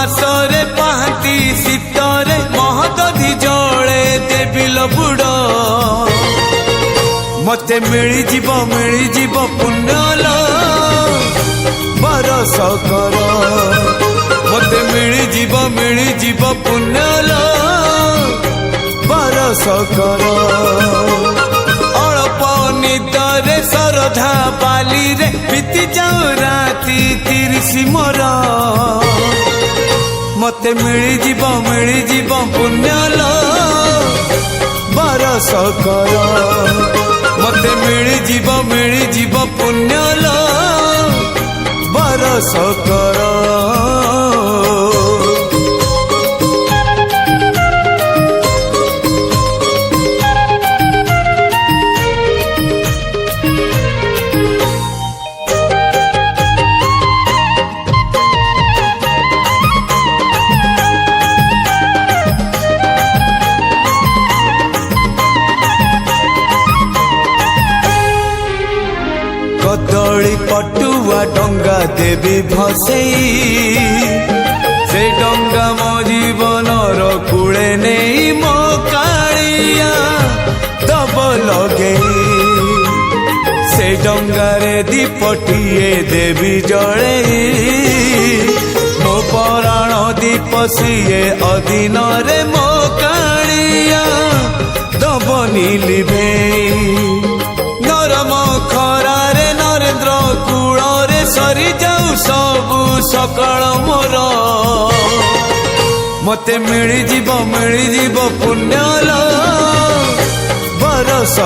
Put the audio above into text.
मासरे पाहांती शीतरे महदधि जले देविल बुड़ मते मिली जीव पुण्यल बरस कर मते मिली जीव पुण्यल बरस कर अल्प निदरे श्रद्धा पाली रे बीती जाऊ राती 30 मोर मते मिली जीव पुण्यल बरस कर मते मिली जीव पुण्यल बरस कर कदली पटुआ डंगा देवी भसई से डंगा मो जीवनर कूले नहीं मो कालिया दब लगे से डंगारे दीपटिए देवी जले मो पराण दीप सीए अधीन रे मो कालिया दब नीलिभे नरम खरारे नरेंद्र कूଳରେ सरी जाऊ सबु सकाळ मोर मते मिली जीव पुण्यल बरस।